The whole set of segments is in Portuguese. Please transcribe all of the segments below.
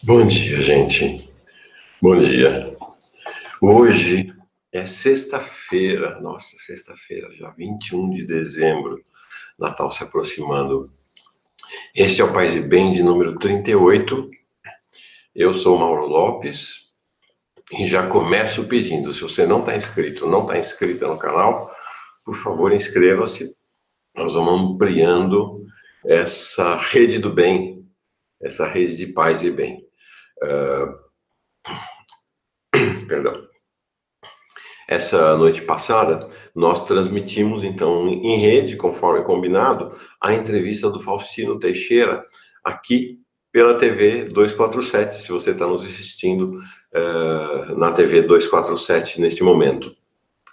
Bom dia, gente. Bom dia. Hoje é sexta-feira, nossa, sexta-feira, já 21 de dezembro, Natal se aproximando. Esse é o Paz e Bem de número 38. Eu sou o Mauro Lopes e já começo pedindo, se você não está inscrito, não está inscrita no canal, por favor, inscreva-se. Nós vamos ampliando essa rede do bem, essa rede de paz e bem. Perdão. Essa noite passada, nós transmitimos, então, em rede, conforme combinado, a entrevista do Faustino Teixeira, aqui pela TV 247, se você está nos assistindo na TV 247 neste momento.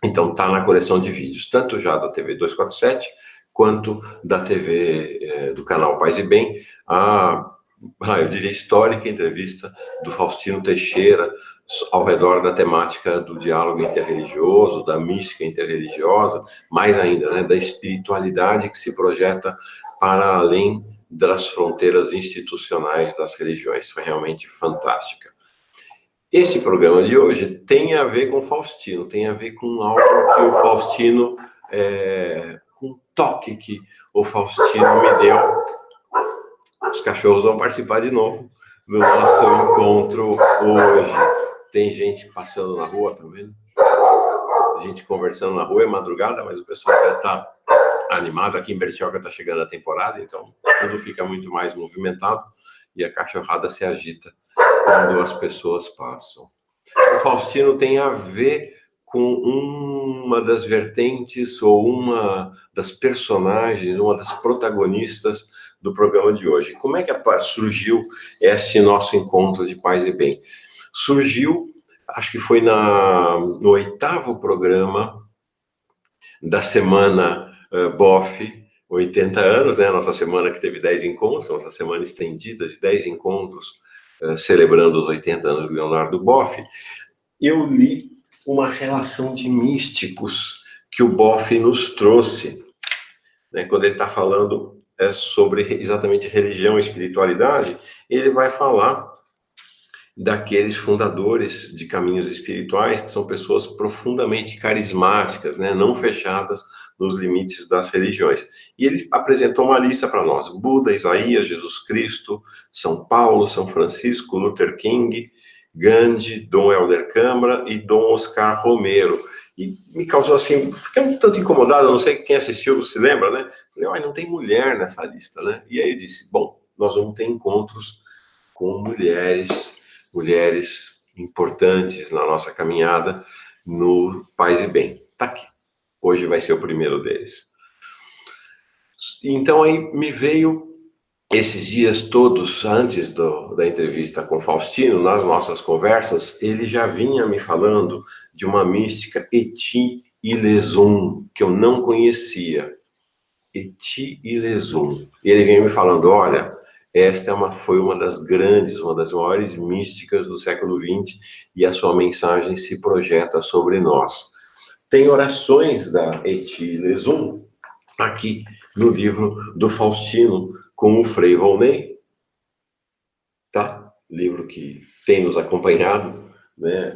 Então, está na coleção de vídeos, tanto já da TV 247, quanto da TV do canal Paz e Bem, eu diria, histórica entrevista do Faustino Teixeira, ao redor da temática do diálogo interreligioso, da mística interreligiosa, mais ainda, né, da espiritualidade que se projeta para além das fronteiras institucionais das religiões. Foi realmente fantástica. Esse programa de hoje tem a ver com Faustino, tem a ver com algo que o Faustino, com um toque que o Faustino me deu. Os cachorros vão participar de novo do nosso encontro hoje. Tem gente passando na rua, tá vendo? Gente conversando na rua, é madrugada, mas o pessoal já está animado. Aqui em Bertioga está chegando a temporada, então tudo fica muito mais movimentado e a cachorrada se agita quando as pessoas passam. O Faustino tem a ver com uma das vertentes ou uma das personagens, uma das protagonistas do programa de hoje. Como é que surgiu esse nosso encontro de Paz e Bem? Surgiu, acho que foi no 8º programa da semana BOF 80 anos, né? Nossa semana que teve 10 encontros, nossa semana estendida de 10 encontros, celebrando os 80 anos de Leonardo Boff. Eu li uma relação de místicos que o Boff nos trouxe, né? Quando ele está falando sobre exatamente religião e espiritualidade, ele vai falar daqueles fundadores de caminhos espirituais que são pessoas profundamente carismáticas, né? Não fechadas nos limites das religiões. E ele apresentou uma lista para nós: Buda, Isaías, Jesus Cristo, São Paulo, São Francisco, Luther King, Gandhi, Dom Helder Câmara e Dom Oscar Romero. E me causou assim, fiquei um tanto incomodado, não sei quem assistiu se lembra, né? Falei, não tem mulher nessa lista, né? E aí eu disse, bom, nós vamos ter encontros com mulheres importantes na nossa caminhada no Paz e Bem. Tá aqui. Hoje vai ser o primeiro deles. Então aí me veio esses dias todos antes da entrevista com Faustino, nas nossas conversas, ele já vinha me falando de uma mística Eti Ilezum, que eu não conhecia. Eti Ilezum. E ele vinha me falando, olha, esta foi uma das grandes, uma das maiores místicas do século XX e a sua mensagem se projeta sobre nós. Tem orações da Eti Ilezum aqui no livro do Faustino com o Frei Volney, tá? Livro que tem nos acompanhado, né,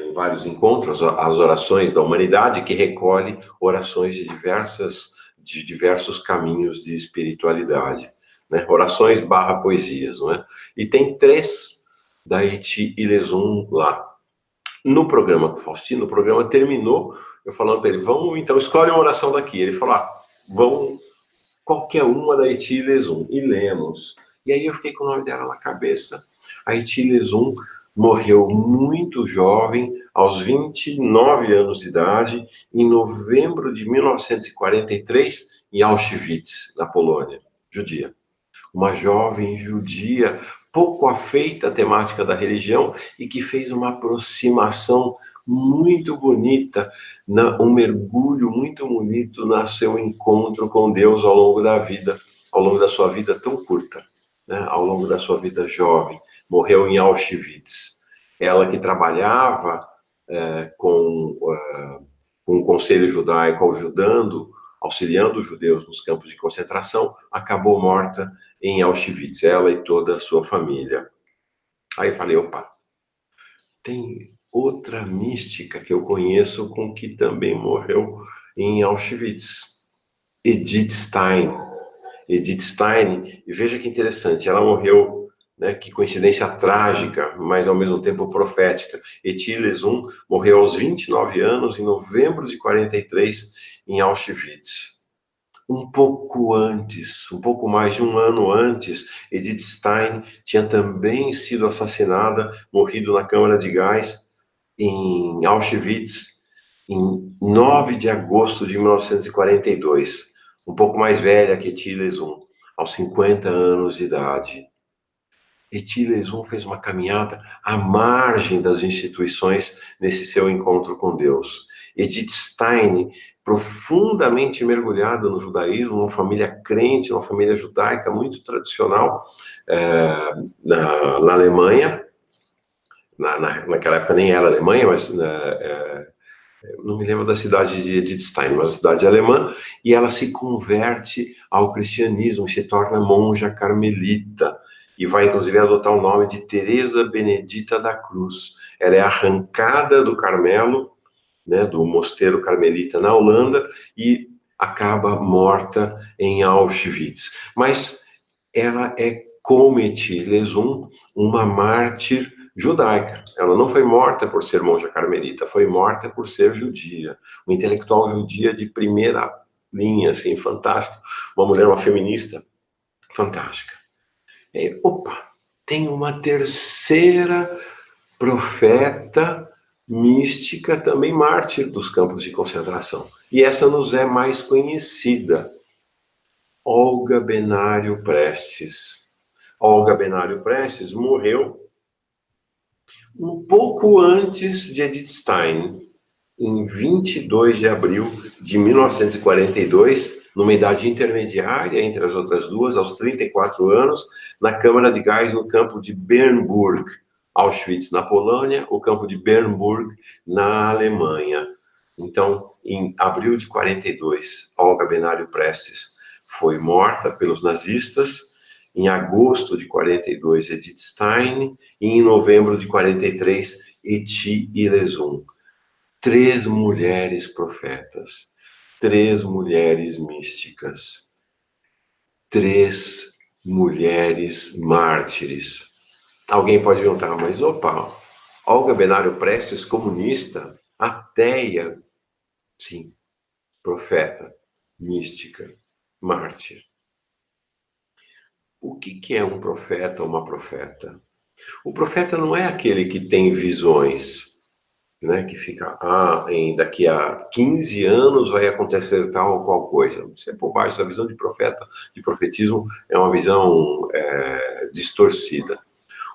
em vários encontros, as orações da humanidade, que recolhe orações de diversos caminhos de espiritualidade, né? Orações / poesias, não é? E tem 3 da Eti Ilezum lá. No programa com o Faustino, o programa terminou, eu falando para ele, vamos então, escolhe uma oração daqui. Ele falou, vamos qualquer uma da Eti Ilezum, e lemos. E aí eu fiquei com o nome dela na cabeça. A Eti Ilezum morreu muito jovem, aos 29 anos de idade, em novembro de 1943, em Auschwitz, na Polônia, judia. Uma jovem judia pouco afeita à temática da religião e que fez uma aproximação muito bonita, um mergulho muito bonito no seu encontro com Deus ao longo da vida, ao longo da sua vida tão curta, né? Ao longo da sua vida jovem. Morreu em Auschwitz. Ela que trabalhava com o Conselho Judaico, auxiliando os judeus nos campos de concentração, acabou morta em Auschwitz, ela e toda a sua família. Aí eu falei, opa, tem outra mística que eu conheço com que também morreu em Auschwitz, Edith Stein. Edith Stein, e veja que interessante, ela morreu, né, que coincidência trágica, mas ao mesmo tempo profética. Etile Zun morreu aos 29 anos, em novembro de 43, em Auschwitz. Um pouco antes, um pouco mais de um ano antes, Edith Stein tinha também sido assassinada, morrido na câmara de gás, em Auschwitz, em 9 de agosto de 1942. Um pouco mais velha que Etile Zun, aos 50 anos de idade. Etile Zun fez uma caminhada à margem das instituições nesse seu encontro com Deus. Edith Stein, profundamente mergulhada no judaísmo, numa família crente, uma família judaica muito tradicional, na Alemanha. Naquela época nem era Alemanha, mas não me lembro da cidade de Edith Stein, mas a cidade alemã, e ela se converte ao cristianismo, se torna monja carmelita, e vai inclusive adotar o nome de Teresa Benedita da Cruz. Ela é arrancada do Carmelo, né, do mosteiro carmelita na Holanda, e acaba morta em Auschwitz. Mas ela é, como Etile Zun, uma mártir judaica. Ela não foi morta por ser monja carmelita, foi morta por ser judia. Uma intelectual judia de primeira linha, assim, fantástica. Uma mulher, uma feminista, fantástica. E, opa, tem uma terceira profeta mística, também mártir dos campos de concentração. E essa nos é mais conhecida. Olga Benário Prestes. Olga Benário Prestes morreu um pouco antes de Edith Stein, em 22 de abril de 1942, numa idade intermediária entre as outras duas, aos 34 anos, na câmara de gás no campo de Bernburg, Auschwitz na Polônia, o campo de Bernburg na Alemanha. Então, em abril de 42, Olga Benário Prestes foi morta pelos nazistas. Em agosto de 42, Edith Stein, e em novembro de 43, Etile Zun. 3 mulheres profetas, 3 mulheres místicas, 3 mulheres mártires. Alguém pode perguntar, mas opa, Olga Benário Prestes, comunista, ateia, sim, profeta, mística, mártir. O que é um profeta ou uma profeta? O profeta não é aquele que tem visões, né, que fica, daqui a 15 anos vai acontecer tal ou qual coisa. Isso é bobagem, essa visão de profeta, de profetismo, é uma visão distorcida.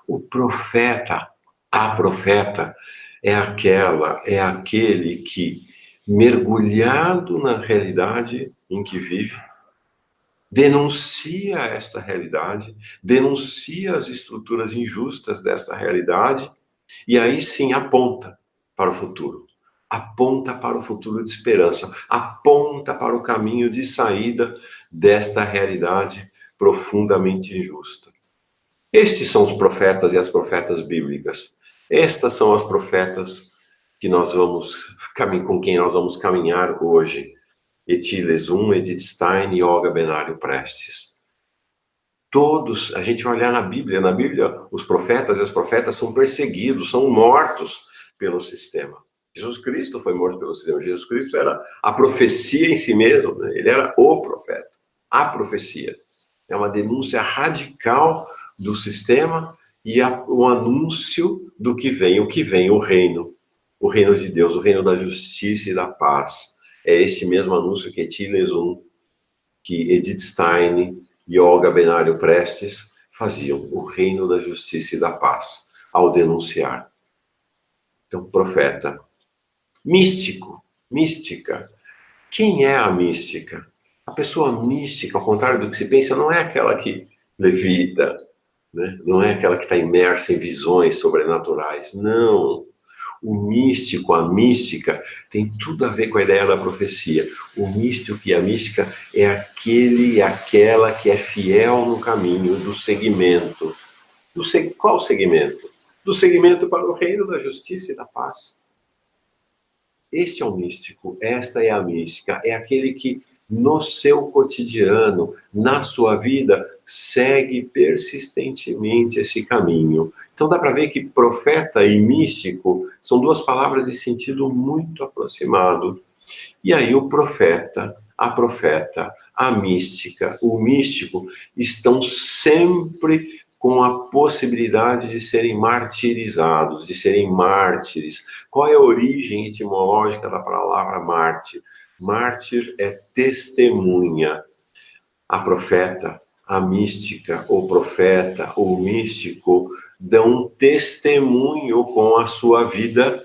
O profeta, a profeta, é aquele que, mergulhado na realidade em que vive, denuncia esta realidade, denuncia as estruturas injustas desta realidade, e aí sim aponta para o futuro. Aponta para o futuro de esperança, aponta para o caminho de saída desta realidade profundamente injusta. Estes são os profetas e as profetas bíblicas. Estas são as profetas que com quem nós vamos caminhar hoje. Etile Zun, Edith Stein e Olga Benário Prestes. Todos, a gente vai olhar na Bíblia, os profetas e as profetas são perseguidos, são mortos pelo sistema. Jesus Cristo foi morto pelo sistema. Jesus Cristo era a profecia em si mesmo, né? Ele era o profeta, a profecia. É uma denúncia radical do sistema e o anúncio do que vem. O que vem? O reino de Deus, o reino da justiça e da paz. É esse mesmo anúncio que Etile Zun, que Edith Stein e Olga Benário Prestes faziam, o reino da justiça e da paz, ao denunciar. Então, profeta. Místico, mística. Quem é a mística? A pessoa mística, ao contrário do que se pensa, não é aquela que levita, né? Não é aquela que está imersa em visões sobrenaturais. Não. O místico, a mística, tem tudo a ver com a ideia da profecia. O místico e a mística é aquele e aquela que é fiel no caminho do segmento. Qual segmento? do segmento para o reino da justiça e da paz. Este é o místico, esta é a mística, é aquele que no seu cotidiano, na sua vida, segue persistentemente esse caminho. Então dá para ver que profeta e místico são duas palavras de sentido muito aproximado. E aí o profeta, a mística, o místico estão sempre com a possibilidade de serem martirizados, de serem mártires. Qual é a origem etimológica da palavra mártir? Mártir é testemunha. A profeta, a mística, o profeta, o místico dão testemunho com a sua vida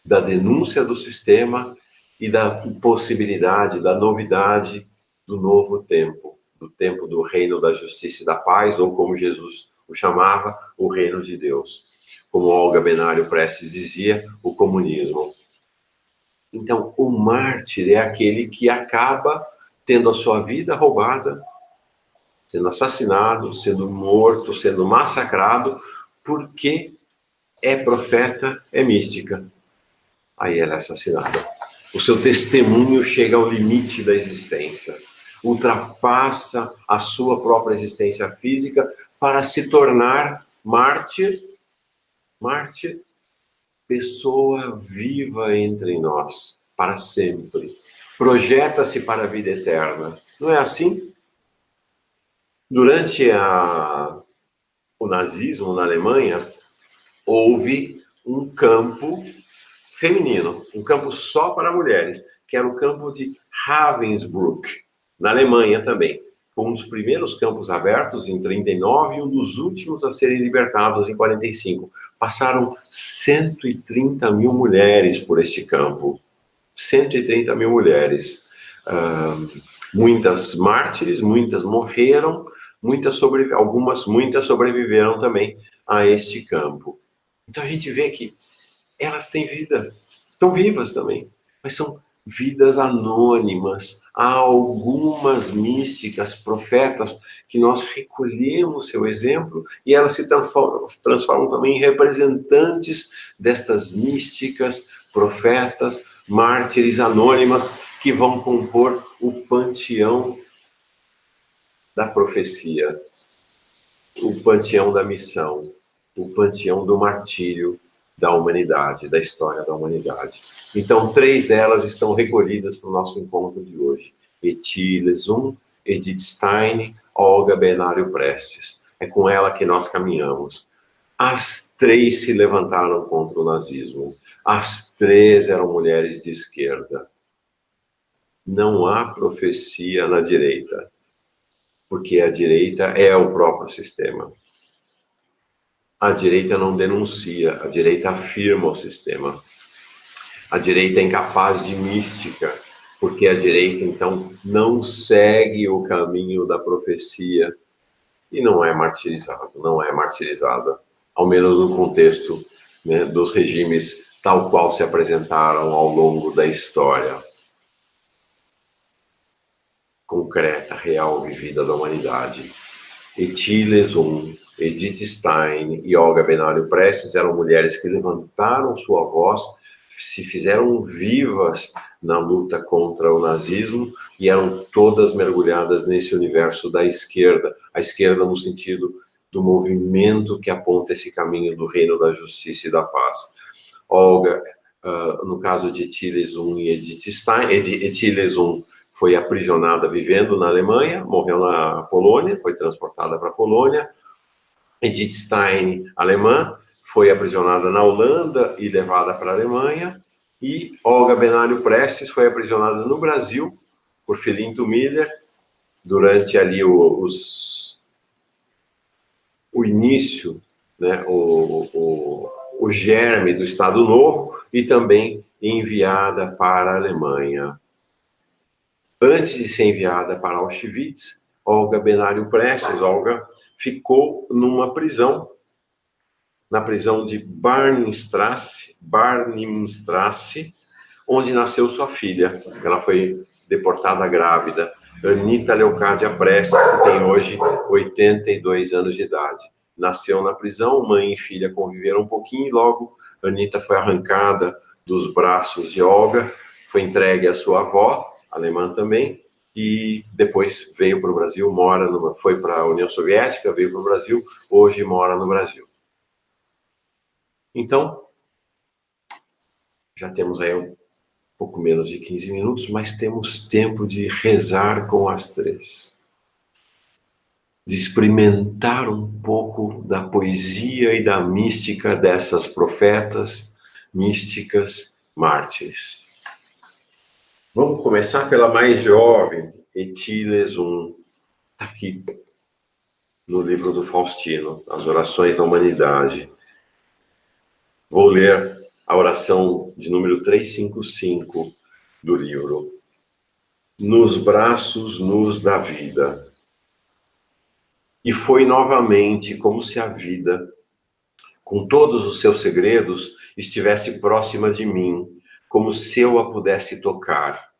da denúncia do sistema e da possibilidade, da novidade do novo tempo, do tempo do reino da justiça e da paz, ou como Jesus o chamava, o reino de Deus. Como Olga Benário Prestes dizia, o comunismo. Então, o mártir é aquele que acaba tendo a sua vida roubada, sendo assassinado, sendo morto, sendo massacrado, porque é profeta, é mística. Aí ela é assassinada. O seu testemunho chega ao limite da existência, ultrapassa a sua própria existência física para se tornar mártir, pessoa viva entre nós, para sempre. Projeta-se para a vida eterna. Não é assim? Durante o nazismo na Alemanha, houve um campo feminino, um campo só para mulheres, que era o campo de Ravensbrück, na Alemanha também. Foi um dos primeiros campos abertos em 39 e um dos últimos a serem libertados em 45. Passaram 130 mil mulheres por este campo. 130 mil mulheres. Muitas mártires, muitas morreram, muitas sobreviveram também a este campo. Então a gente vê que elas têm vida, estão vivas também, mas são vidas anônimas. Há algumas místicas, profetas, que nós recolhemos seu exemplo e elas se transformam também em representantes destas místicas, profetas, mártires anônimas que vão compor o panteão da profecia, o panteão da missão, o panteão do martírio da humanidade, da história da humanidade. Então, 3 delas estão recolhidas para o nosso encontro de hoje. Eti Lezum, Edith Stein, Olga Benário Prestes. É com ela que nós caminhamos. As 3 se levantaram contra o nazismo. As 3 eram mulheres de esquerda. Não há profecia na direita, porque a direita é o próprio sistema. A direita não denuncia, a direita afirma o sistema. A direita é incapaz de mística, porque a direita, então, não segue o caminho da profecia e não é martirizada, ao menos no contexto, né, dos regimes tal qual se apresentaram ao longo da história concreta, real, vivida da humanidade. Eti Lezum, Edith Stein e Olga Benário Prestes eram mulheres que levantaram sua voz, se fizeram vivas na luta contra o nazismo e eram todas mergulhadas nesse universo da esquerda, a esquerda no sentido do movimento que aponta esse caminho do reino da justiça e da paz. Olga, no caso de Eti Lezum e Edith Stein, Eti Lezum foi aprisionada vivendo na Alemanha, morreu na Polônia, foi transportada para a Polônia. Edith Stein, alemã, foi aprisionada na Holanda e levada para a Alemanha. E Olga Benário Prestes foi aprisionada no Brasil por Filinto Miller durante ali o início, né, o germe do Estado Novo e também enviada para a Alemanha. Antes de ser enviada para Auschwitz, Olga Benário Prestes, Olga, ficou numa prisão, na prisão de Barnimstrasse, onde nasceu sua filha. Ela foi deportada grávida, Anita Leocádia Prestes, que tem hoje 82 anos de idade. nasceu na prisão, mãe e filha conviveram um pouquinho e logo Anitta foi arrancada dos braços de Olga, foi entregue à sua avó, alemã também, e depois veio para o Brasil, foi para a União Soviética, veio para o Brasil, hoje mora no Brasil. Então, já temos aí um pouco menos de 15 minutos, mas temos tempo de rezar com as três. De experimentar um pouco da poesia e da mística dessas profetas, místicas, mártires. Vamos começar pela mais jovem, Etiles I, aqui no livro do Faustino, As Orações da Humanidade. Vou ler a oração de número 355 do livro. Nos braços nus da vida. E foi novamente como se a vida, com todos os seus segredos, estivesse próxima de mim, como se eu a pudesse tocar.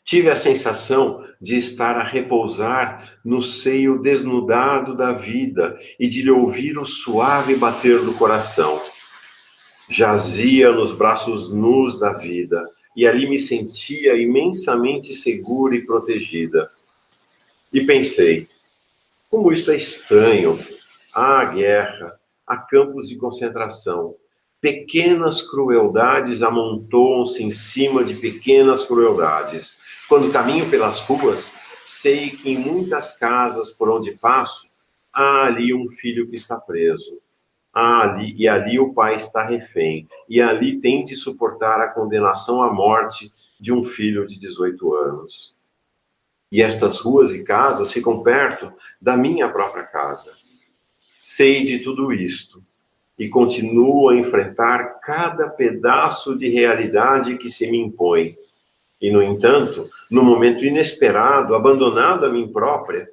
Tive a sensação de estar a repousar no seio desnudado da vida e de lhe ouvir o suave bater do coração. Jazia nos braços nus da vida e ali me sentia imensamente segura e protegida. E pensei, como isto é estranho, há guerra, há campos de concentração. Pequenas crueldades amontoam-se em cima de pequenas crueldades. Quando caminho pelas ruas, sei que em muitas casas por onde passo, há ali um filho que está preso. E ali o pai está refém. E ali tem de suportar a condenação à morte de um filho de 18 anos. E estas ruas e casas ficam perto da minha própria casa. Sei de tudo isto. E continuo a enfrentar cada pedaço de realidade que se me impõe. E, no entanto, no momento inesperado, abandonado a mim própria,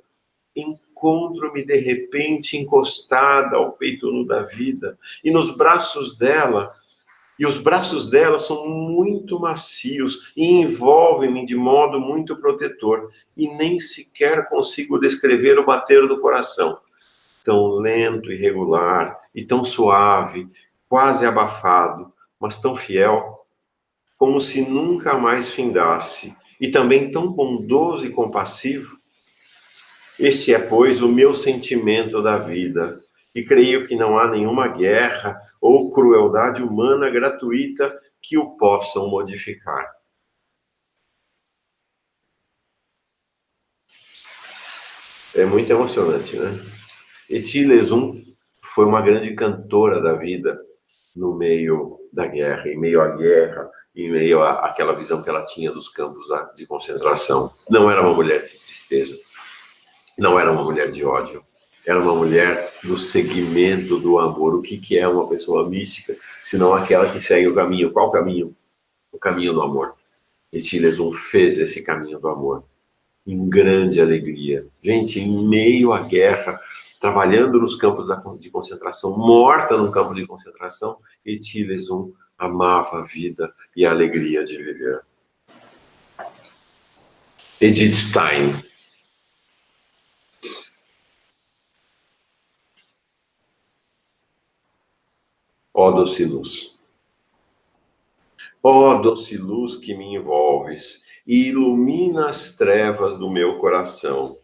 encontro-me de repente encostada ao peito nu da vida e nos braços dela. E os braços dela são muito macios e envolvem-me de modo muito protetor. E nem sequer consigo descrever o bater do coração. Tão lento e regular, e tão suave, quase abafado, mas tão fiel, como se nunca mais findasse, e também tão bondoso e compassivo. Este é, pois, o meu sentimento da vida, e creio que não há nenhuma guerra ou crueldade humana gratuita que o possam modificar. É muito emocionante, né? Etiles I foi uma grande cantora da vida no meio da guerra, em meio à guerra, em meio àquela visão que ela tinha dos campos de concentração. Não era uma mulher de tristeza, não era uma mulher de ódio, era uma mulher do seguimento do amor. O que é uma pessoa mística, senão aquela que segue o caminho? Qual caminho? O caminho do amor. Etiles I fez esse caminho do amor, em grande alegria. Gente, em meio à guerra, trabalhando nos campos de concentração, morta num campo de concentração, Etiles I amava a vida e a alegria de viver. Edith Stein. Ó doce luz. Ó doce luz que me envolves e ilumina as trevas do meu coração.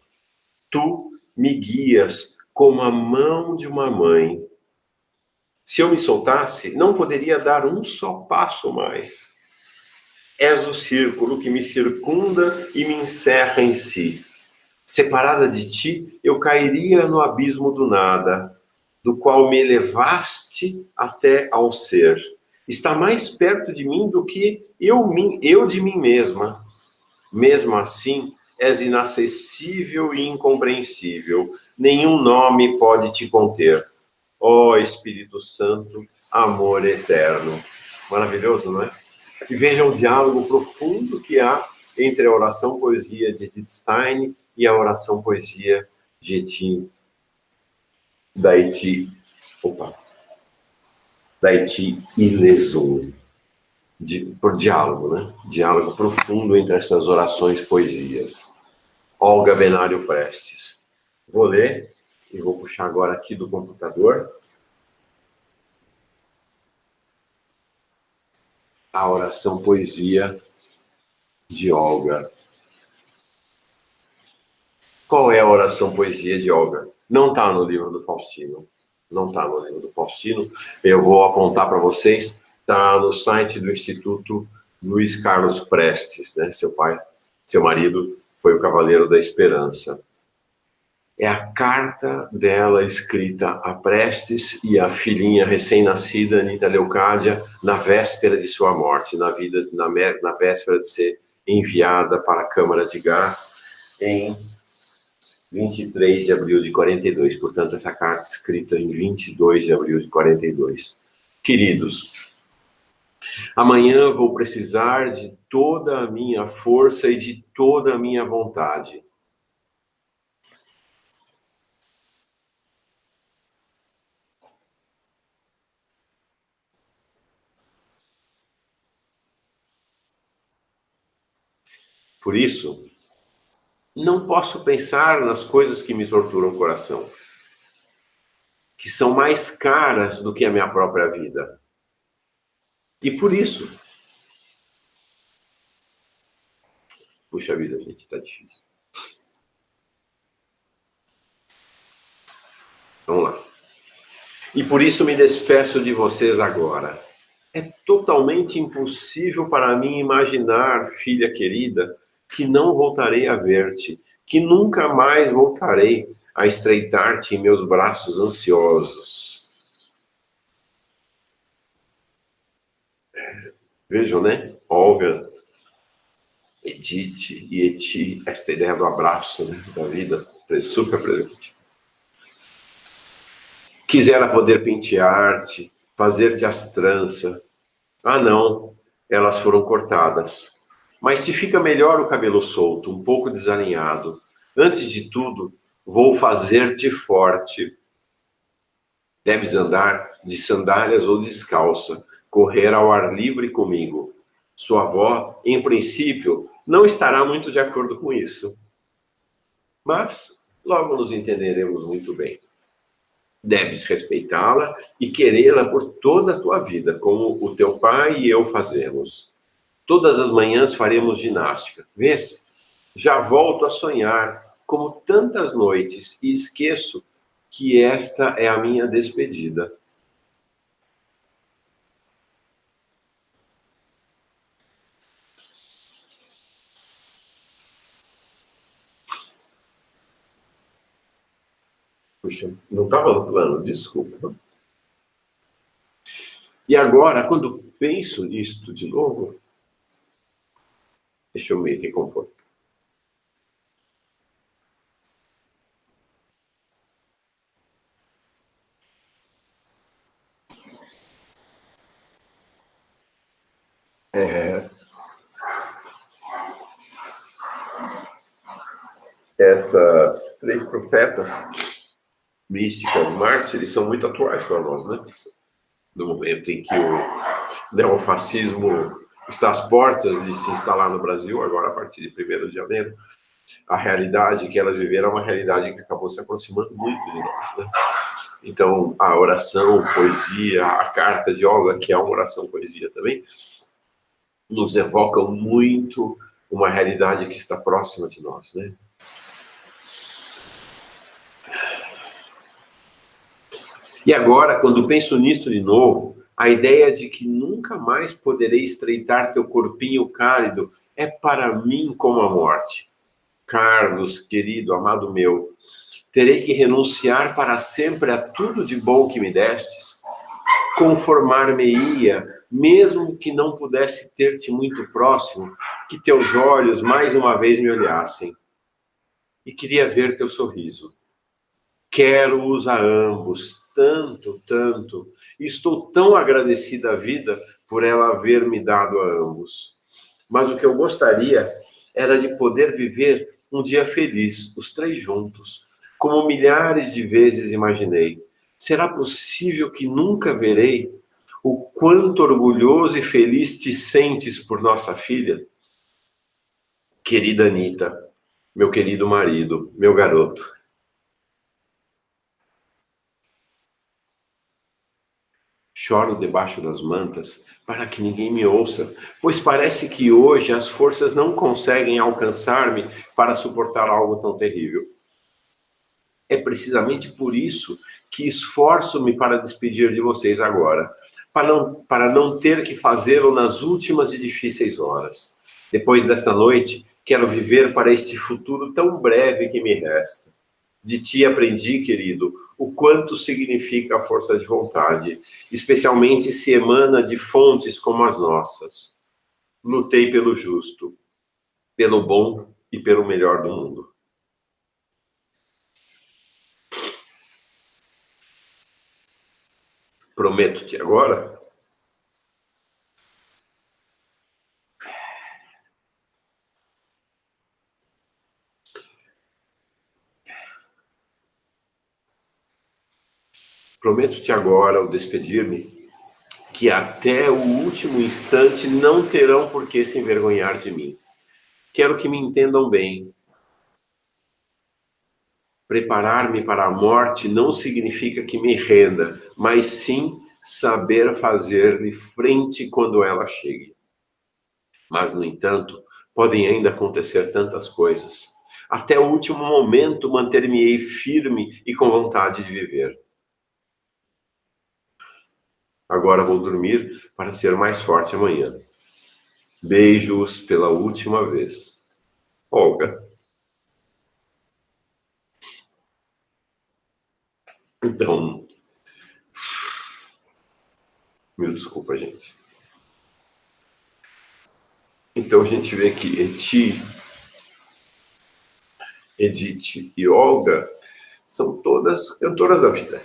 Tu me guias como a mão de uma mãe. Se eu me soltasse, não poderia dar um só passo mais. És o círculo que me circunda e me encerra em si. Separada de ti, eu cairia no abismo do nada, do qual me elevaste até ao ser. Está mais perto de mim do que eu de mim mesma. Mesmo assim, és inacessível e incompreensível. Nenhum nome pode te conter. Ó Espírito Santo, amor eterno. Maravilhoso, não é? E vejam o diálogo profundo que há entre a oração poesia de Edith Stein e a oração poesia de Etiles I. Por diálogo, né? Diálogo profundo entre essas orações poesias. Olga Benário Prestes. Vou ler E vou puxar agora aqui do computador a oração poesia de Olga. Qual é a oração poesia de Olga? Não está no livro do Faustino. Não está no livro do Faustino. Eu vou apontar para vocês. Está no site do Instituto Luiz Carlos Prestes, né? Seu marido foi o Cavaleiro da Esperança. É a carta dela escrita a Prestes e a filhinha recém-nascida, Anitta Leocádia, na véspera de sua morte, na véspera de ser enviada para a Câmara de Gás em 23 de abril de 42. Portanto, essa carta escrita em 22 de abril de 42. Queridos, amanhã vou precisar de toda a minha força e de toda a minha vontade. Por isso, não posso pensar nas coisas que me torturam o coração, que são mais caras do que a minha própria vida. E por isso, puxa vida, gente, tá difícil. Vamos lá. E por isso me despeço de vocês agora. É totalmente impossível para mim imaginar, filha querida, que não voltarei a ver-te, que nunca mais voltarei a estreitar-te em meus braços ansiosos. Vejam, né? Olga, Edith e Eti, esta ideia do abraço, né, da vida, super presente. Quisera poder pentear-te, fazer-te as tranças. Ah, não, elas foram cortadas. Mas te fica melhor o cabelo solto, um pouco desalinhado. Antes de tudo, vou fazer-te forte. Deves andar de sandálias ou descalça, correr ao ar livre comigo. Sua avó, em princípio, não estará muito de acordo com isso. Mas logo nos entenderemos muito bem. Deves respeitá-la e querê-la por toda a tua vida, como o teu pai e eu fazemos. Todas as manhãs faremos ginástica. Vês? Já volto a sonhar, como tantas noites, e esqueço que esta é a minha despedida. Puxa, não estava no plano, desculpa. E agora, quando penso nisto de novo, deixa eu me recompor. Essas três profetas místicas, mártires, são muito atuais para nós, né? No momento em que o neofascismo está às portas de se instalar no Brasil, agora a partir de 1º de janeiro, a realidade que elas viveram é uma realidade que acabou se aproximando muito de nós, né? Então, a oração, poesia, a carta de Olga, que é uma oração poesia também, nos evocam muito uma realidade que está próxima de nós, né? E agora, quando penso nisto de novo, a ideia de que nunca mais poderei estreitar teu corpinho cálido é para mim como a morte. Carlos, querido, amado meu, terei que renunciar para sempre a tudo de bom que me destes? Conformar-me-ia, mesmo que não pudesse ter-te muito próximo, que teus olhos mais uma vez me olhassem. E queria ver teu sorriso. Quero-os a ambos, tanto, tanto. E estou tão agradecida à vida por ela haver me dado a ambos. Mas o que eu gostaria era de poder viver um dia feliz, os três juntos, como milhares de vezes imaginei. Será possível que nunca verei o quanto orgulhoso e feliz te sentes por nossa filha? Querida Anitta, meu querido marido, meu garoto. Choro debaixo das mantas para que ninguém me ouça, pois parece que hoje as forças não conseguem alcançar-me para suportar algo tão terrível. É precisamente por isso que esforço-me para despedir de vocês agora, para não ter que fazê-lo nas últimas e difíceis horas. Depois desta noite, quero viver para este futuro tão breve que me resta. De ti aprendi, querido, o quanto significa a força de vontade, especialmente se emana de fontes como as nossas. Lutei pelo justo, pelo bom e pelo melhor do mundo. Prometo-te agora ao despedir-me, que até o último instante não terão por que se envergonhar de mim. Quero que me entendam bem. Preparar-me para a morte não significa que me renda, mas sim saber fazer-lhe frente quando ela chegue. Mas, no entanto, podem ainda acontecer tantas coisas. Até o último momento manter-me-ei firme e com vontade de viver. Agora vou dormir para ser mais forte amanhã. Beijos pela última vez. Olga. Então, mil desculpa, gente. Então a gente vê que Edith e Olga são todas cantoras da vida.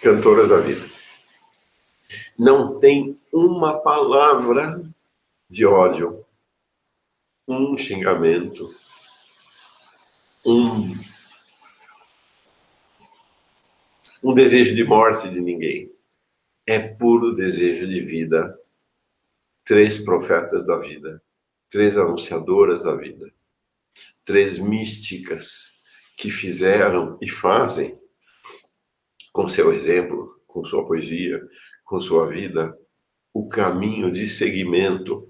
Cantoras da vida. Não tem uma palavra de ódio, um xingamento, um desejo de morte de ninguém. É puro desejo de vida. 3 profetas da vida, 3 anunciadoras da vida, 3 místicas que fizeram e fazem, com seu exemplo, com sua poesia, com sua vida, o caminho de seguimento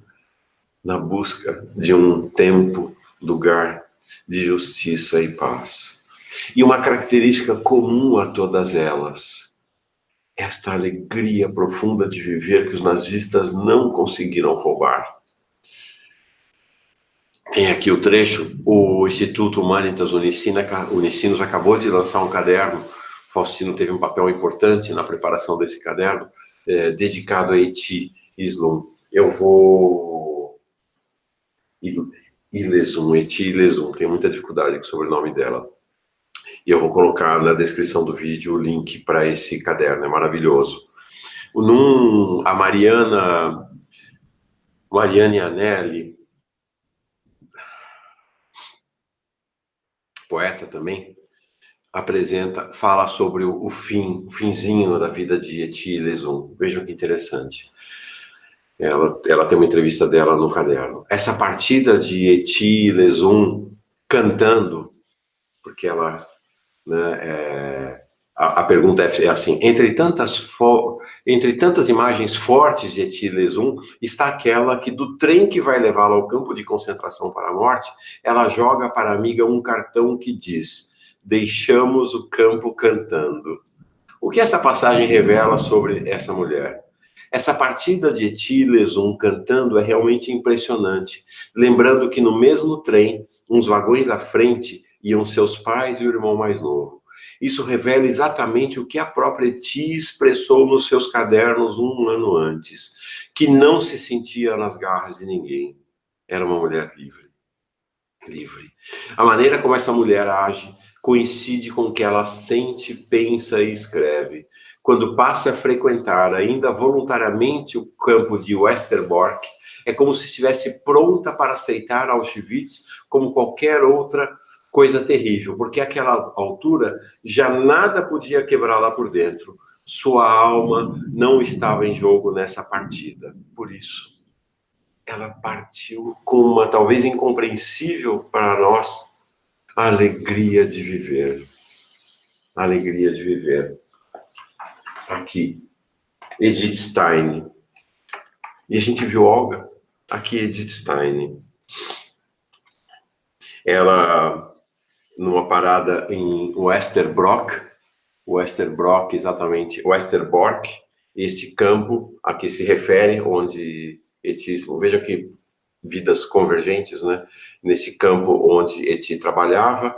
na busca de um tempo, lugar de justiça e paz. E uma característica comum a todas elas, esta alegria profunda de viver que os nazistas não conseguiram roubar. Tem aqui o trecho, o Instituto Humanitas Unicinos acabou de lançar um caderno, Faustino teve um papel importante na preparação desse caderno, dedicado a Eti Islum. Eu vou... Ilesum, Eti Ilesum, tenho muita dificuldade com o sobrenome dela. E eu vou colocar na descrição do vídeo o link para esse caderno, é maravilhoso. A Mariane Anelli, poeta também, fala sobre o finzinho da vida de Eti Ilesum. Vejam que interessante. Ela tem uma entrevista dela no caderno. Essa partida de Eti Ilesum cantando, porque ela... a pergunta é assim, entre tantas imagens fortes de Eti Ilesum, está aquela que do trem que vai levá-la ao campo de concentração para a morte, ela joga para a amiga um cartão que diz: deixamos o campo cantando. O que essa passagem revela sobre essa mulher? Essa partida de Eti Ilesum cantando é realmente impressionante, lembrando que no mesmo trem, uns vagões à frente, iam seus pais e o irmão mais novo. Isso revela exatamente o que a própria Eti expressou nos seus cadernos um ano antes, que não se sentia nas garras de ninguém. Era uma mulher livre. Livre. A maneira como essa mulher age coincide com o que ela sente, pensa e escreve. Quando passa a frequentar, ainda voluntariamente, o campo de Westerbork, é como se estivesse pronta para aceitar Auschwitz como qualquer outra coisa terrível, porque àquela altura já nada podia quebrá-la por dentro. Sua alma não estava em jogo nessa partida. Por isso, ela partiu com uma, talvez incompreensível para nós, alegria de viver. Alegria de viver. Aqui, Edith Stein. E a gente viu Olga, aqui Edith Stein. Ela, numa parada em Westerbrock, exatamente, Westerbork, este campo a que se refere, onde Eti, veja que vidas convergentes, né? Nesse campo onde Eti trabalhava,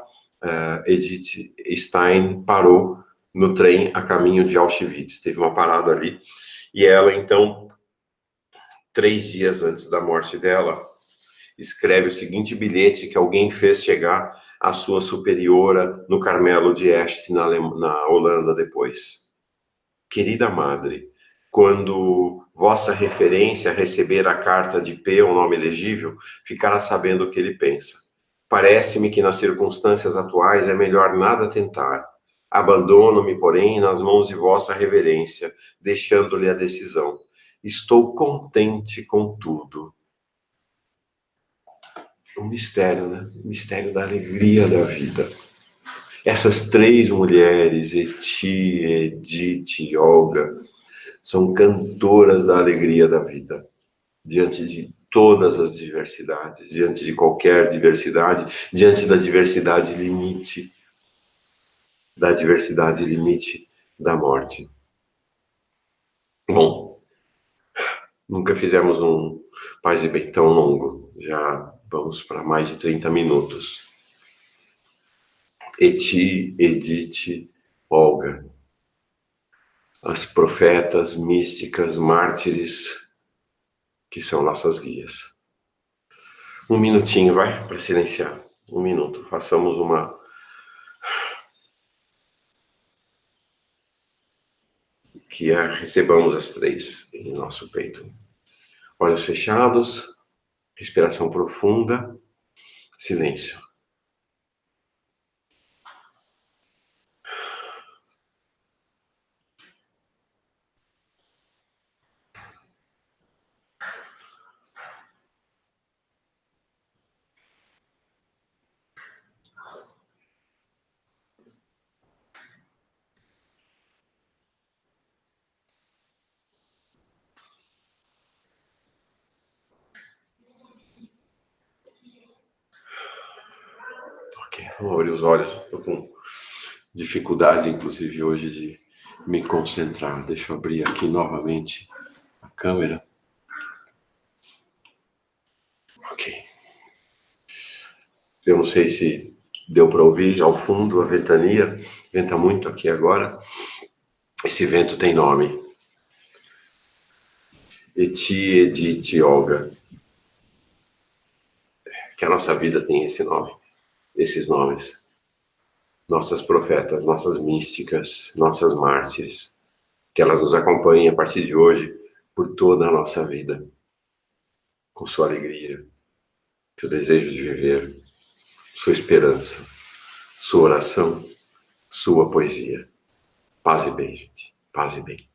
Edith Stein parou no trem a caminho de Auschwitz. Teve uma parada ali. E ela, então, 3 dias antes da morte dela, escreve o seguinte bilhete que alguém fez chegar à sua superiora no Carmelo de Este, na Holanda, depois. Querida madre, quando vossa referência receber a carta de P, um nome elegível, ficará sabendo o que ele pensa. Parece-me que nas circunstâncias atuais é melhor nada tentar. Abandono-me, porém, nas mãos de vossa reverência, deixando-lhe a decisão. Estou contente com tudo. Um mistério, né? O mistério da alegria da vida. Essas 3 mulheres, Eti, Edith e Olga, são cantoras da alegria da vida. Diante de todas as diversidades, diante de qualquer diversidade, diante da diversidade limite, da morte. Bom, nunca fizemos um Paz e Bem tão longo. Já vamos para mais de 30 minutos. Eti, Edith, Olga. As profetas, místicas, mártires, que são nossas guias. Um minutinho, vai, para silenciar. 1 minuto. Façamos uma... que recebamos as 3 em nosso peito. Olhos fechados, respiração profunda, silêncio. Ok, vou abrir os olhos. Estou com dificuldade, inclusive, hoje de me concentrar. Deixa eu abrir aqui novamente a câmera. Ok. Eu não sei se deu para ouvir ao fundo a ventania. Venta muito aqui agora. Esse vento tem nome. Eti, Edith, Olga. Que a nossa vida tem esse nome, esses nomes. Nossas profetas, nossas místicas, nossas mártires. Que elas nos acompanhem a partir de hoje por toda a nossa vida. Com sua alegria, seu desejo de viver, sua esperança, sua oração, sua poesia. Paz e bem, gente. Paz e bem.